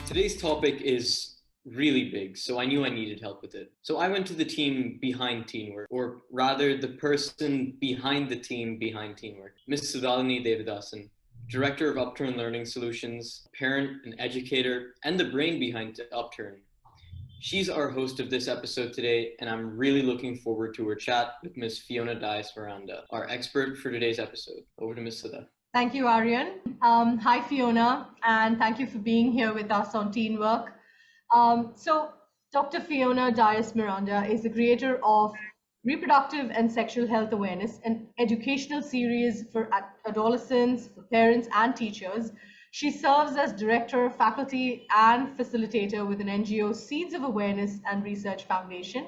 Today's topic is really big, so I knew I needed help with it. So I went to the team behind TeenWork, or rather the person behind the team behind TeenWork, Ms. Self-esteem Issues, Director of Upturn Learning Solutions, parent and educator, and the brain behind Upturn. She's our host of this episode today, and I'm really looking forward to her chat with Ms. Fiona Dias Miranda, our expert for today's episode. Over to Ms. Sada. Thank you, Aryan. Hi, Fiona, and thank you for being here with us on TeenWork. So Dr. Fiona Dias Miranda is the creator of Reproductive and Sexual Health Awareness, an educational series for adolescents, for parents and teachers. She serves as director, faculty, and facilitator with an NGO, Seeds of Awareness and Research Foundation.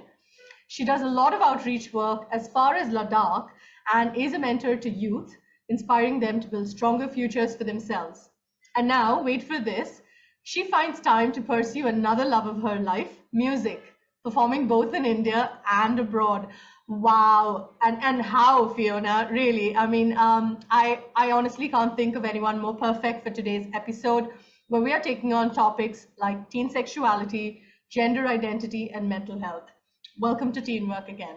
She does a lot of outreach work as far as Ladakh and is a mentor to youth, inspiring them to build stronger futures for themselves. And now, wait for this, she finds time to pursue another love of her life, music, performing both in India and abroad. Wow. And how, Fiona, really? I mean, I honestly can't think of anyone more perfect for today's episode, where we are taking on topics like teen sexuality, gender identity, and mental health. Welcome to TeenWork again.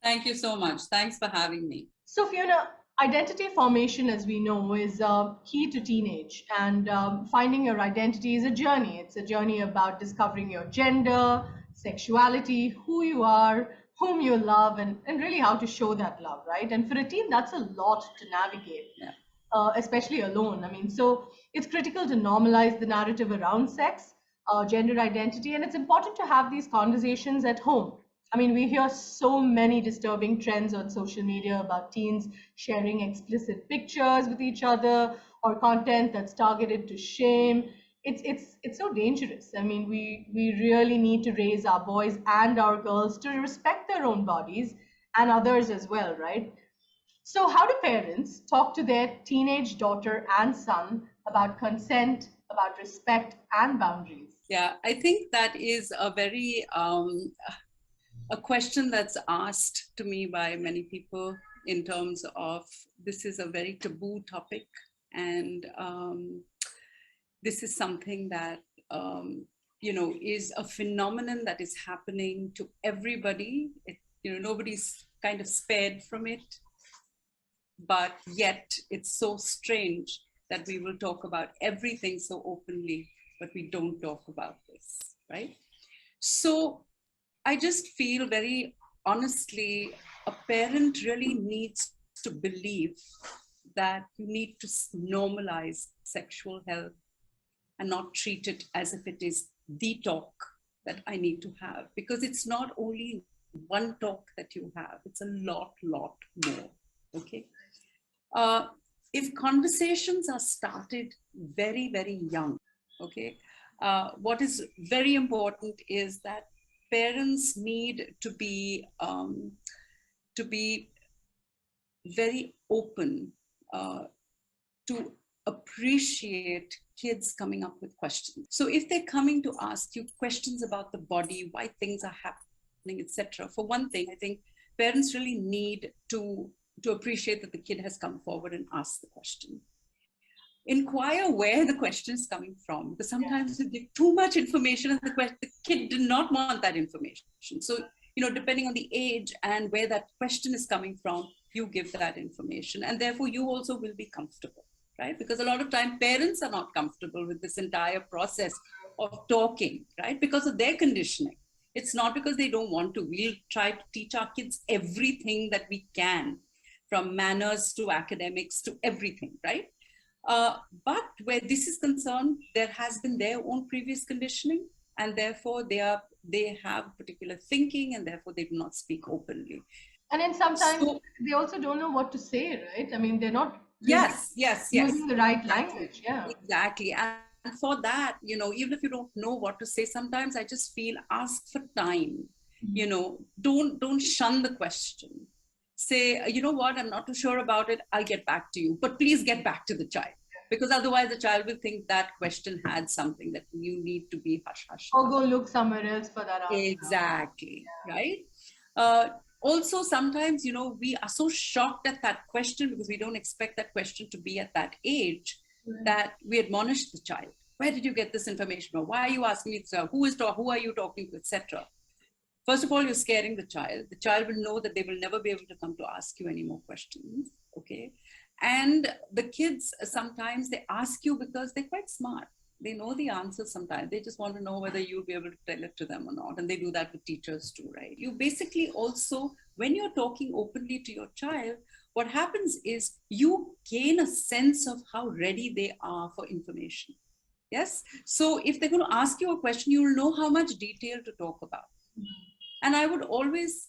Thank you so much. Thanks for having me. So, Fiona, identity formation, as we know, is key to teenage, and finding your identity is a journey. It's a journey about discovering your gender, sexuality, who you are, whom you love, and really how to show that love, right? And for a teen, that's a lot to navigate, especially alone. I mean, so it's critical to normalize the narrative around sex, gender identity, and it's important to have these conversations at home. I mean, we hear so many disturbing trends on social media about teens sharing explicit pictures with each other or content that's targeted to shame. It's so dangerous. I mean, we really need to raise our boys and our girls to respect their own bodies and others as well, right? So how do parents talk to their teenage daughter and son about consent, about respect and boundaries? Yeah, I think that is a very a question that's asked to me by many people in terms of this is a very taboo topic, and this is something that is a phenomenon that is happening to everybody. Nobody's kind of spared from it, but yet it's so strange that we will talk about everything so openly, but we don't talk about this, right? So I just feel very honestly, a parent really needs to believe that you need to normalize sexual health and not treat it as if it is the talk that I need to have, because it's not only one talk that you have, it's a lot more, okay? If conversations are started very, very young, okay, what is very important is that parents need to be very open to appreciate kids coming up with questions. So if they're coming to ask you questions about the body, why things are happening, etc. For one thing, I think parents really need to appreciate that the kid has come forward and asked the question. Inquire where the question is coming from, because sometimes you give too much information and the kid did not want that information. So, depending on the age and where that question is coming from, you give that information, and therefore you also will be comfortable, right? Because a lot of time parents are not comfortable with this entire process of talking, right? Because of their conditioning. It's not because they don't want to. We'll try to teach our kids everything that we can, from manners to academics to everything, right? But where this is concerned, there has been their own previous conditioning, and therefore they have particular thinking, and therefore they do not speak openly. And then sometimes they also don't know what to say, right? I mean, they're not yes using the right language. Yeah, exactly. And for that, even if you don't know what to say, sometimes I just feel ask for time. Don't shun the question. Say, you know what, I'm not too sure about it, I'll get back to you, but please get back to the child, because otherwise the child will think that question had something that you need to be hush hush. Or go look somewhere else for that answer. Exactly, right? also sometimes, we are so shocked at that question because we don't expect that question to be at that age, that we admonish the child. Where did you get this information from? Why are you asking me this? Who are you talking to, etc. First of all, you're scaring the child. The child will know that they will never be able to come to ask you any more questions, okay? And the kids, sometimes they ask you because they're quite smart. They know the answers sometimes. They just want to know whether you'll be able to tell it to them or not. And they do that with teachers too, right? You basically also, when you're talking openly to your child, what happens is you gain a sense of how ready they are for information. Yes? So if they're going to ask you a question, you will know how much detail to talk about. And I would always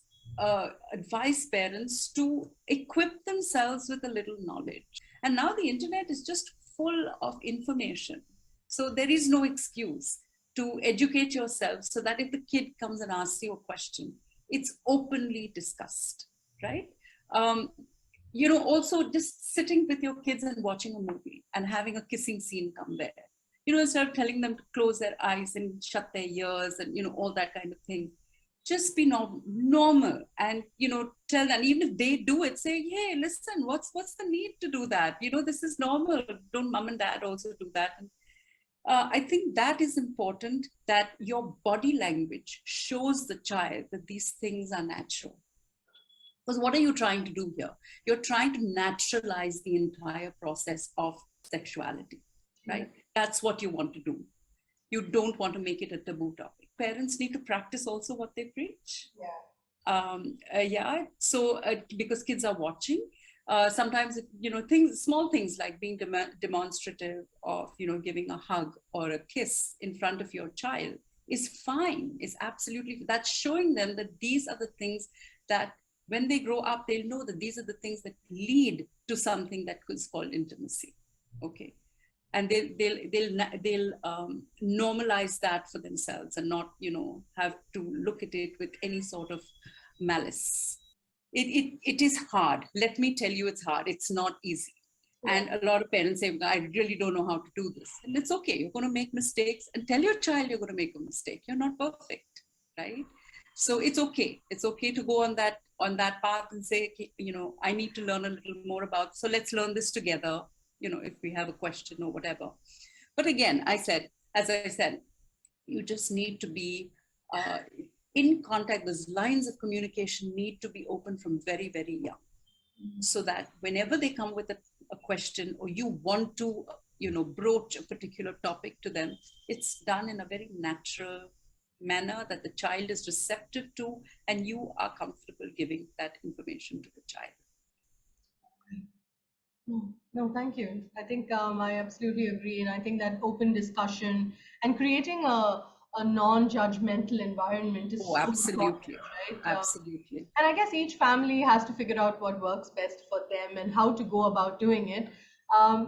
advise parents to equip themselves with a little knowledge. And now the internet is just full of information. So there is no excuse to educate yourself so that if the kid comes and asks you a question, it's openly discussed, right? Also just sitting with your kids and watching a movie and having a kissing scene come there. Instead of telling them to close their eyes and shut their ears and, all that kind of thing. Just be normal and, tell them, even if they do it, say, hey, listen, what's the need to do that? This is normal. Don't mom and dad also do that? And, I think that is important, that your body language shows the child that these things are natural. Because what are you trying to do here? You're trying to naturalize the entire process of sexuality, right? That's what you want to do. You don't want to make it a taboo topic. Parents need to practice also what they preach. So because kids are watching, sometimes, small things like being demonstrative of, giving a hug or a kiss in front of your child is fine, is absolutely, that's showing them that these are the things that when they grow up, they'll know that these are the things that lead to something that is called intimacy, okay? And they'll normalize that for themselves and not, have to look at it with any sort of malice. It is hard. Let me tell you, it's hard. It's not easy. And a lot of parents say, I really don't know how to do this. And it's okay. You're going to make mistakes, and tell your child you're going to make a mistake. You're not perfect, right? So it's okay. It's okay to go on that path and say, I need to learn a little more about, so let's learn this together. If we have a question or whatever. But again, as I said, you just need to be in contact. Those lines of communication need to be open from very, very young. So that whenever they come with a question, or you want to, broach a particular topic to them, it's done in a very natural manner that the child is receptive to, and you are comfortable giving that information to the child. No, thank you. I think I absolutely agree. And I think that open discussion and creating a non-judgmental environment is so absolutely important, right? Absolutely. And I guess each family has to figure out what works best for them and how to go about doing it.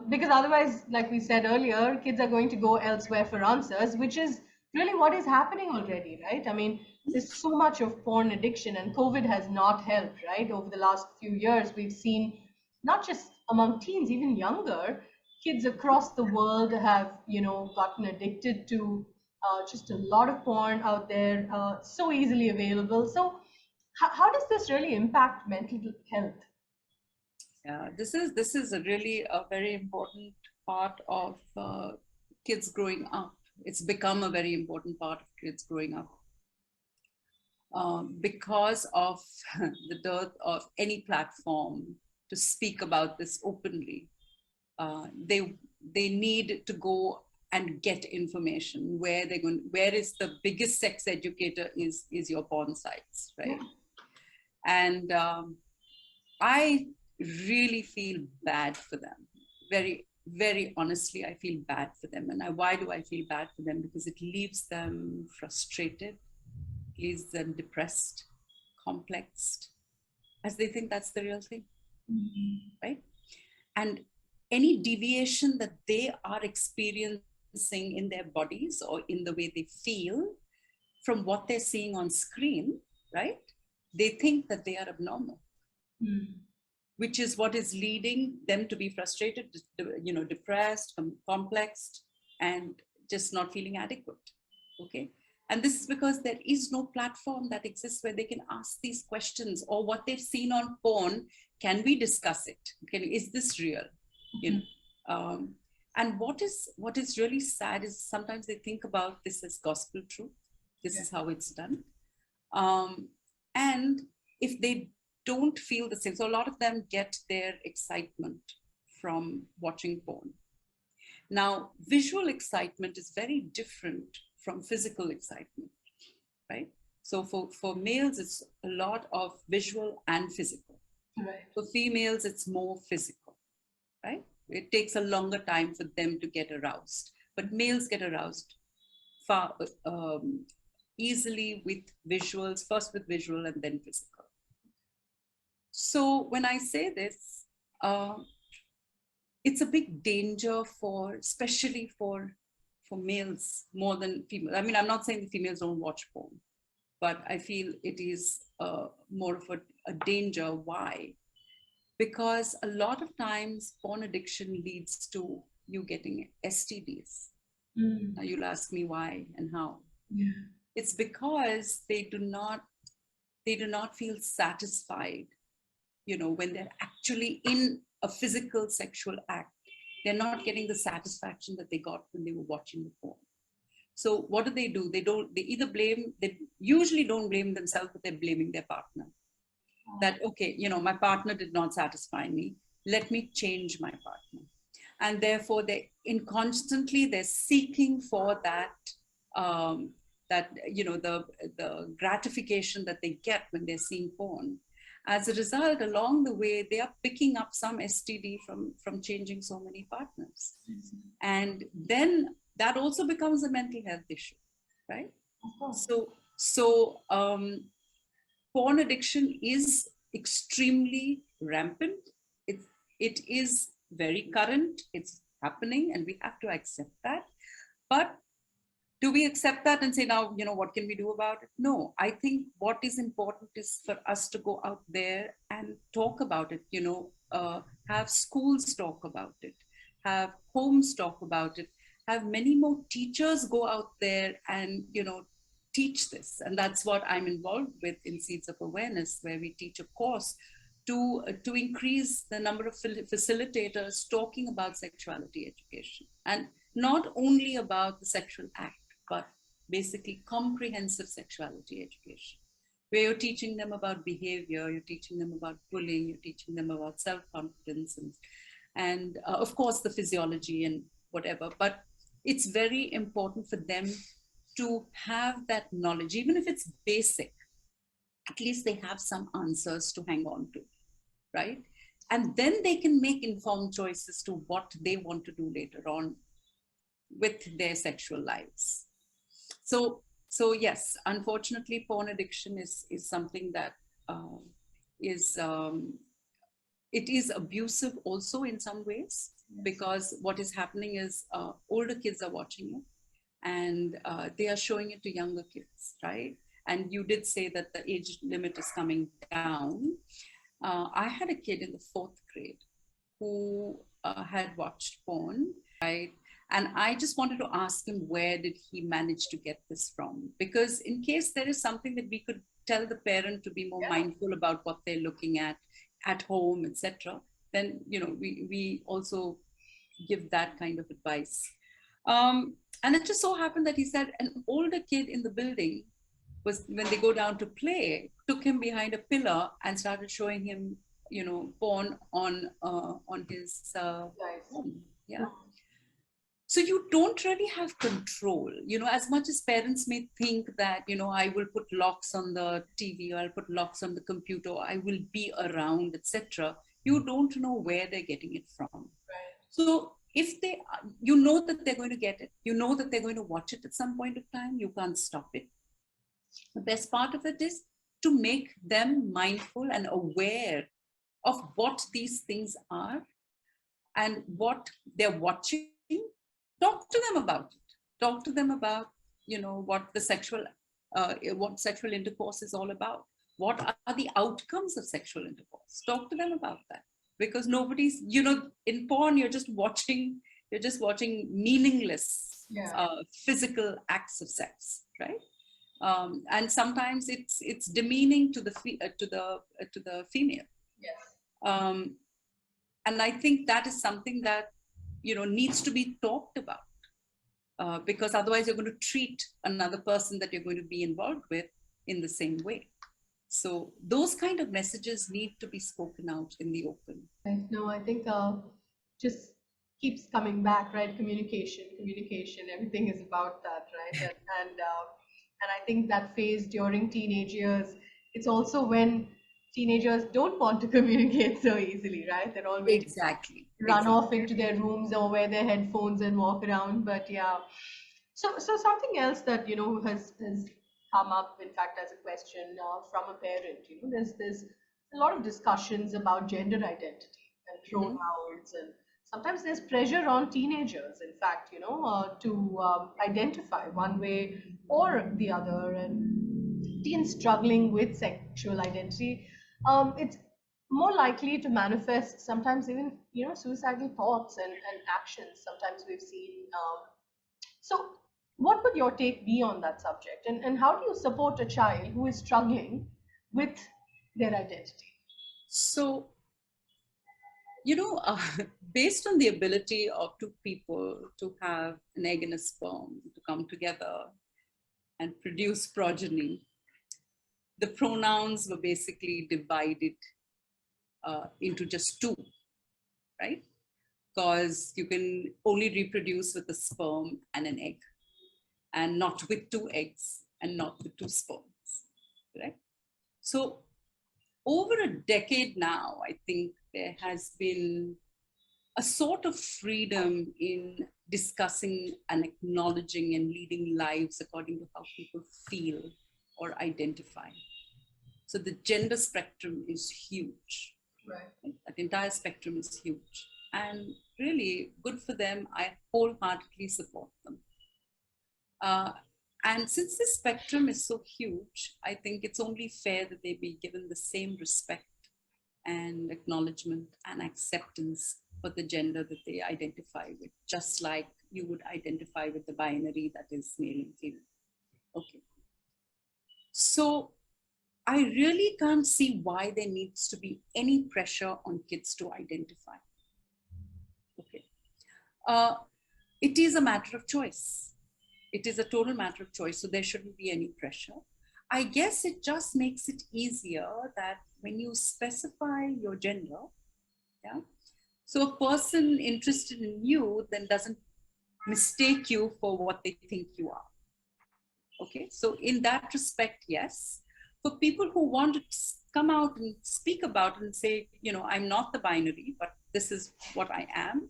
Because otherwise, like we said earlier, kids are going to go elsewhere for answers, which is really what is happening already, right? I mean, there's so much of porn addiction, and COVID has not helped, right? Over the last few years, we've seen not just among teens, even younger, kids across the world have, gotten addicted to just a lot of porn out there, so easily available. So how does this really impact mental health? Yeah, this is really a very important part of kids growing up. It's become a very important part of kids growing up. Because of the dearth of any platform to speak about this openly, they need to go and get information. Where is the biggest sex educator is your porn sites, right? And I really feel bad for them. Very, very honestly, I feel bad for them. And why do I feel bad for them? Because it leaves them frustrated, leaves them depressed, complexed, as they think that's the real thing, right? And any deviation that they are experiencing in their bodies or in the way they feel from what they're seeing on screen, right? They think that they are abnormal, which is what is leading them to be frustrated, depressed, complexed, and just not feeling adequate, okay? And this is because there is no platform that exists where they can ask these questions, or what they've seen on porn, can we discuss it? Is this real? You know, and what is really sad is sometimes they think about this as gospel truth. This is how it's done. And if they don't feel the same, so a lot of them get their excitement from watching porn. Now, visual excitement is very different from physical excitement, right? So for males, it's a lot of visual and physical. Right. For females, it's more physical, right? It takes a longer time for them to get aroused, but males get aroused far easily with visuals, first with visual and then physical. So when I say this, it's a big danger especially for males more than females. I mean, I'm not saying the females don't watch porn, but I feel it is more of a danger. Why? Because a lot of times porn addiction leads to you getting STDs. Now you'll ask me why and how. Yeah. It's because they do not feel satisfied, you know, when they're actually in a physical sexual act. They're not getting the satisfaction that they got when they were watching the porn. So what do? They usually don't blame themselves, but they're blaming their partner. That, okay, you know, my partner did not satisfy me. Let me change my partner. And therefore they're seeking for that, you know, the gratification that they get when they're seeing porn. As a result, along the way, they are picking up some STD from changing so many partners. And then that also becomes a mental health issue, right? So porn addiction is extremely rampant. It is very current, it's happening, and we have to accept that. But do we accept that and say, now, you know, what can we do about it? No, I think what is important is for us to go out there and talk about it, you know, have schools talk about it, have homes talk about it, have many more teachers go out there and, you know, teach this. And that's what I'm involved with in Seeds of Awareness, where we teach a course to increase the number of facilitators talking about sexuality education. And not only about the sexual act, but basically comprehensive sexuality education, where you're teaching them about behavior, you're teaching them about bullying, you're teaching them about self-confidence, and of course the physiology and whatever. But it's very important for them to have that knowledge, even if it's basic. At least they have some answers to hang on to, right? And then they can make informed choices to what they want to do later on with their sexual lives. So yes, unfortunately, porn addiction is something that it is abusive also in some ways, because what is happening is older kids are watching it, and they are showing it to younger kids, right? And you did say that the age limit is coming down. I had a kid in the 4th grade who had watched porn, right? And I just wanted to ask him, where did he manage to get this from? Because in case there is something that we could tell the parent to be more mindful about what they're looking at home, etc., then, you know, we also give that kind of advice. And it just so happened that he said an older kid in the building was, when they go down to play, took him behind a pillar and started showing him, you know, porn on his phone. Yeah. So you don't really have control, you know, as much as parents may think that, you know, I will put locks on the TV, or I'll put locks on the computer, or I will be around, etc. You don't know where they're getting it from. Right. So if you know that they're going to get it, you know that they're going to watch it at some point of time, you can't stop it. The best part of it is to make them mindful and aware of what these things are and what they're watching. Talk to them about it. Talk to them about, you know, what sexual intercourse is all about. What are the outcomes of sexual intercourse? Talk to them about that. Because nobody's, you know, in porn, you're just watching meaningless physical acts of sex, right? And sometimes it's demeaning to the female. Yes. And I think that is something that needs to be talked about, because otherwise you're going to treat another person that you're going to be involved with in the same way. So those kind of messages need to be spoken out in the open. Right. No, I think just keeps coming back, right? Communication, everything is about that, right? And I think that phase during teenage years, it's also when teenagers don't want to communicate so easily, right? They're always Exactly. run off into their rooms or wear their headphones and walk around. But yeah, so something else that has come up, in fact, as a question from a parent. There's a lot of discussions about gender identity and pronouns, and sometimes there's pressure on teenagers, in fact, to identify one way or the other, and teens struggling with sexual identity. It's more likely to manifest sometimes even suicidal thoughts and actions. Sometimes we've seen. So, what would your take be on that subject? And how do you support a child who is struggling with their identity? So, based on the ability of two people to have an egg and a sperm to come together and produce progeny, the pronouns were basically divided into just two, right? Because you can only reproduce with a sperm and an egg, and not with two eggs and not with two sperms, right? So over a decade now, I think there has been a sort of freedom in discussing and acknowledging and leading lives according to how people feel or identify. So the gender spectrum is huge. Right. That entire spectrum is huge. And really good for them. I wholeheartedly support them. And since this spectrum is so huge, I think it's only fair that they be given the same respect and acknowledgement and acceptance for the gender that they identify with, just like you would identify with the binary that is male and female. Okay. So I really can't see why there needs to be any pressure on kids to identify. Okay. It is a matter of choice. It is a total matter of choice, so there shouldn't be any pressure. I guess it just makes it easier that when you specify your gender, yeah, so a person interested in you then doesn't mistake you for what they think you are. Okay, so in that respect, yes. For people who want to come out and speak about it and say, I'm not the binary, but this is what I am,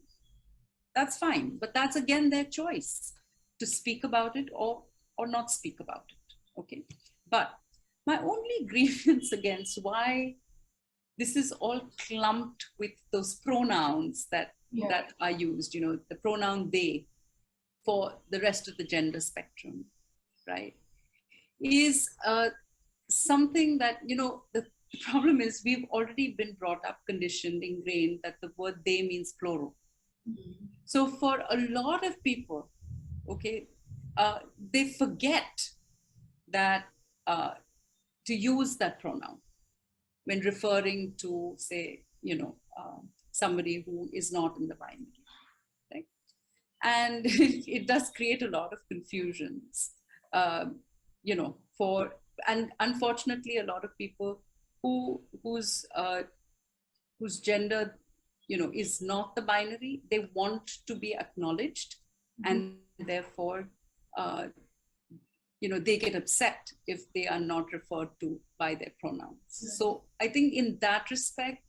that's fine. But that's again their choice to speak about it or not speak about it. Okay, but my only grievance against why this is all clumped with those pronouns that are used, the pronoun they for the rest of the gender spectrum, right, is something that, the problem is we've already been brought up, conditioned, ingrained that the word they means plural. So for a lot of people, okay, they forget that to use that pronoun when referring to, say, somebody who is not in the binary, right? And it does create a lot of confusions, and unfortunately, a lot of people whose gender, is not the binary, they want to be acknowledged, and therefore, they get upset if they are not referred to by their pronouns. Right. So I think in that respect,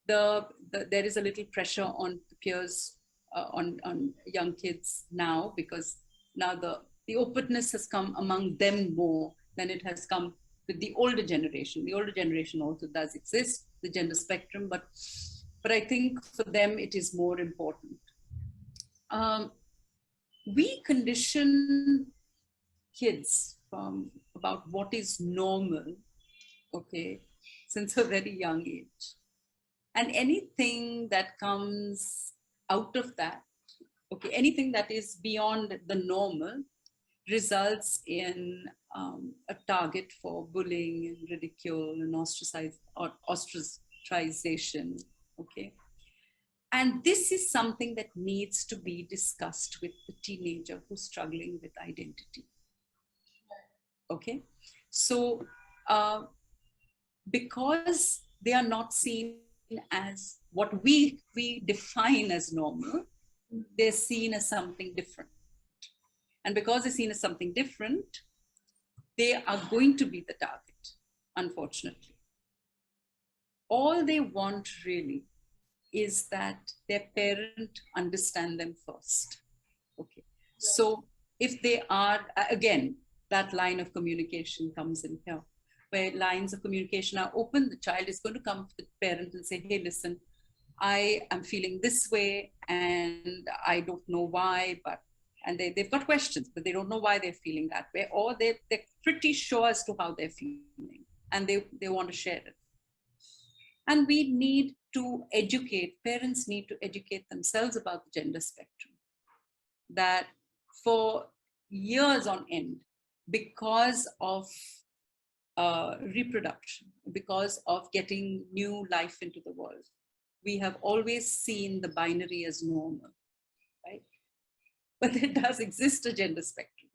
there is a little pressure on peers, on young kids now, because now the openness has come among them more than it has come with the older generation. The older generation also does exist, the gender spectrum, but I think for them it is more important. We condition kids from about what is normal, okay, since a very young age. And anything that comes out of that, okay, anything that is beyond the normal results in a target for bullying and ridicule and ostracization, okay? And this is something that needs to be discussed with the teenager who's struggling with identity, okay? So because they are not seen as what we define as normal, they're seen as something different. And because they're seen as something different, they are going to be the target, unfortunately. All they want really is that their parent understand them first. Okay. So if they are, again, that line of communication comes in here, where lines of communication are open, the child is going to come to the parent and say, hey, listen, I am feeling this way and I don't know why, but, and they've got questions, but they don't know why they're feeling that way, or they're pretty sure as to how they're feeling and they want to share it. And we need to educate, parents need to educate themselves about the gender spectrum. That for years on end, because of reproduction, because of getting new life into the world, we have always seen the binary as normal, right? But there does exist a gender spectrum.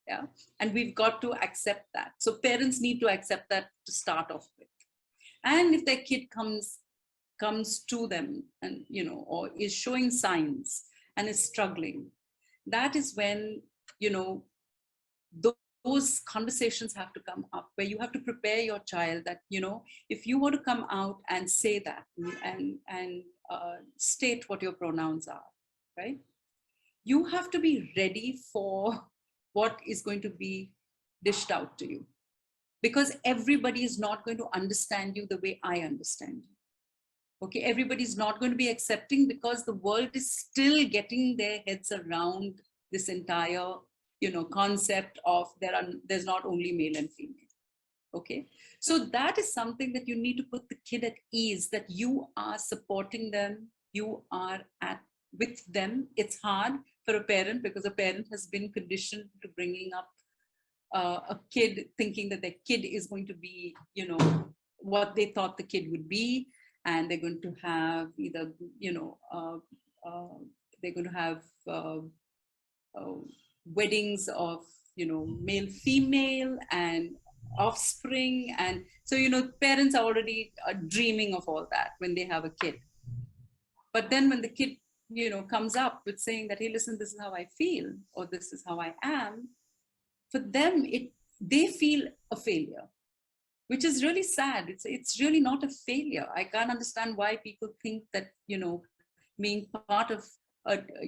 Yeah, and we've got to accept that. So parents need to accept that to start off with. And if their kid comes to them and, you know, or is showing signs and is struggling, that is when, you know, those conversations have to come up, where you have to prepare your child that, you know, if you want to come out and say that and state what your pronouns are, right? You have to be ready for what is going to be dished out to you, because everybody is not going to understand you the way I understand you. Okay, everybody's not going to be accepting, because the world is still getting their heads around this entire, you know, concept of there's not only male and female. Okay, so that is something that you need to put the kid at ease, that you are supporting them, you are with them. It's hard for a parent, because a parent has been conditioned to bringing up a kid thinking that their kid is going to be, you know, what they thought the kid would be, and they're going to have either, you know, they're going to have weddings of, you know, male, female, and offspring. And so, you know, parents are already dreaming of all that when they have a kid. But then when the kid, you know, comes up with saying that, hey, listen, this is how I feel, or this is how I am, for them, they feel a failure, which is really sad. It's really not a failure. I can't understand why people think that, you know, being part of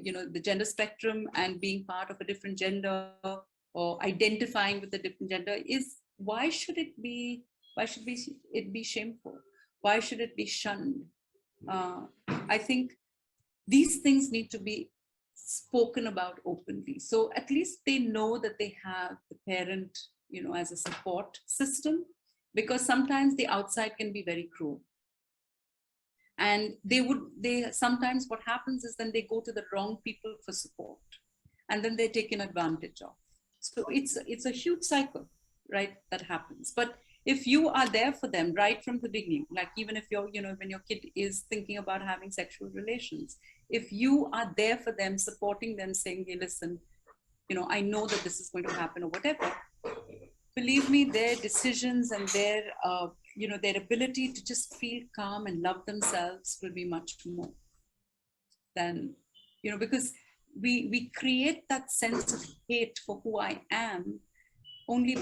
you know, the gender spectrum and being part of a different gender, or identifying with a different gender, is, why should it be shameful? Why should it be shunned? I think these things need to be spoken about openly, so at least they know that they have the parent, you know, as a support system, because sometimes the outside can be very cruel. And sometimes what happens is then they go to the wrong people for support, and then they're taken advantage of. So it's a huge cycle, right, that happens. But if you are there for them right from the beginning, like even if you're, you know, when your kid is thinking about having sexual relations, if you are there for them, supporting them, saying, hey, listen, you know, I know that this is going to happen, or whatever, believe me, their decisions and their, you know, their ability to just feel calm and love themselves will be much more than, you know, because we create that sense of hate for who I am only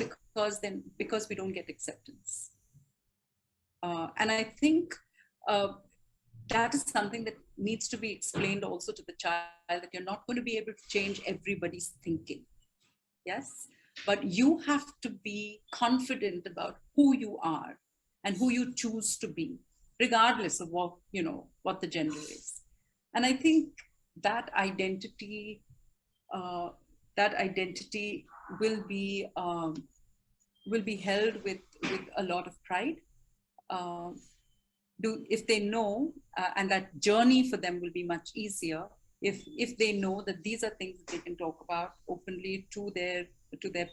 because we don't get acceptance. And I think that is something that needs to be explained also to the child, that you're not going to be able to change everybody's thinking. Yes, but you have to be confident about who you are and who you choose to be, regardless of what, you know, what the gender is. And I think that identity will be held with a lot of pride. If they know, and that journey for them will be much easier if they know that these are things that they can talk about openly to their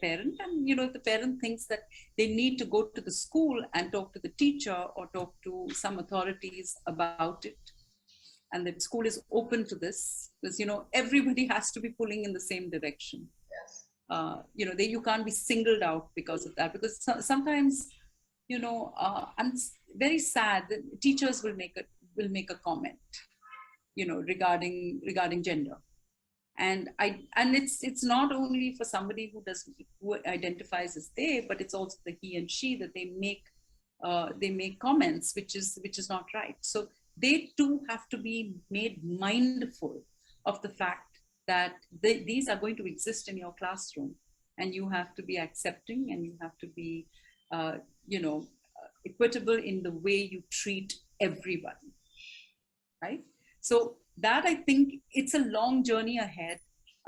parent. And if the parent thinks that they need to go to the school and talk to the teacher or talk to some authorities about it, and the school is open to this, because everybody has to be pulling in the same direction. Yes. You can't be singled out because of that, because sometimes I'm very sad that teachers will make a comment regarding gender, and it's not only for somebody who identifies as they, but it's also the he and she, that they make comments which is not right. So they too have to be made mindful of the fact that these are going to exist in your classroom, and you have to be accepting, and you have to be equitable in the way you treat everybody, right? So that, I think, it's a long journey ahead,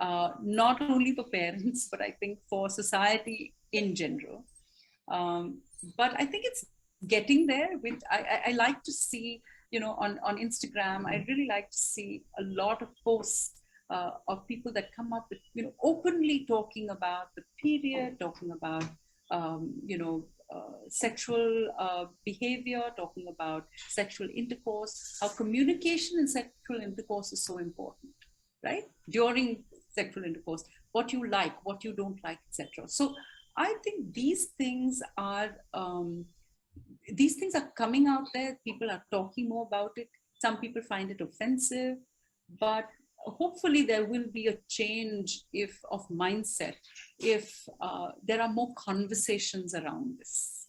not only for parents, but I think for society in general. But I think it's getting there. I like to see, on Instagram, I really like to see a lot of posts of people that come up with, openly talking about the period, talking about, sexual behavior, talking about sexual intercourse, how communication in sexual intercourse is so important, right? During sexual intercourse, what you like, what you don't like, etc. So I think these things are coming out there. People are talking more about it. Some people find it offensive, but hopefully there will be a change of mindset if there are more conversations around this,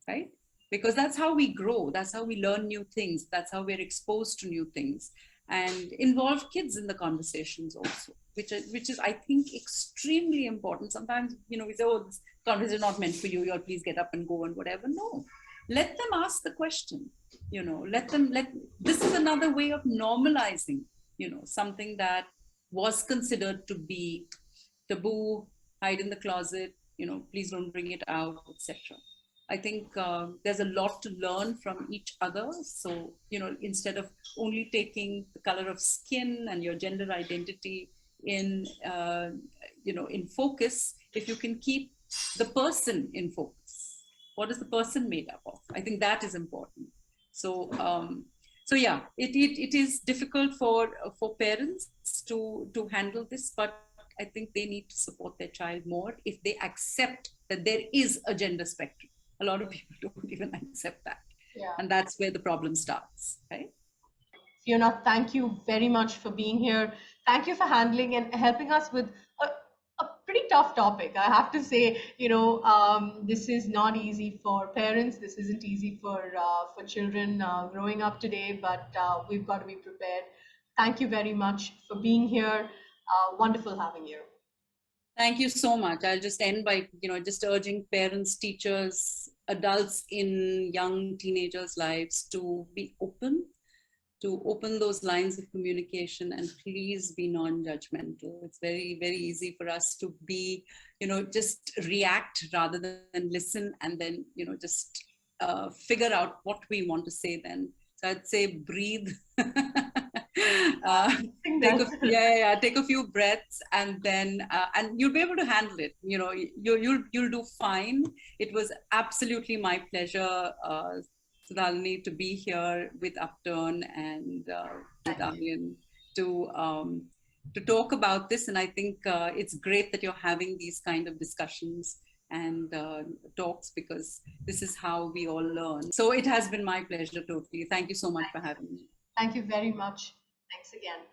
right? Because that's how we grow, that's how we learn new things, that's how we're exposed to new things, and involve kids in the conversations also, which is I think extremely important. Sometimes we say, oh, this conversation is not meant for you, please get up and go and whatever. No, let them ask the question. This is another way of normalizing something that was considered to be taboo, hide in the closet, please don't bring it out, etc. I think there's a lot to learn from each other. So, instead of only taking the color of skin and your gender identity in focus, if you can keep the person in focus, what is the person made up of? I think that is important. So, yeah, it is difficult for parents to handle this, but I think they need to support their child more if they accept that there is a gender spectrum. A lot of people don't even accept that. Yeah. And that's where the problem starts, right? Fiona, thank you very much for being here. Thank you for handling and helping us with a pretty tough topic. I have to say, this is not easy for parents. This isn't easy for children growing up today, but we've got to be prepared. Thank you very much for being here. Wonderful having you. Thank you so much. I'll just end by, just urging parents, teachers, adults in young teenagers' lives to be open, to open those lines of communication, and please be non-judgmental. It's very, very easy for us to be, just react rather than listen, and then, just figure out what we want to say then. So I'd say breathe. Take a few breaths, and then and you'll be able to handle it. You'll do fine. It was absolutely my pleasure, Sudhalini, to be here with Upturn and with Aryan to talk about this. And I think it's great that you're having these kind of discussions and talks, because this is how we all learn. So it has been my pleasure, totally. Thank you so much for having me. Thank you very much. Thanks again.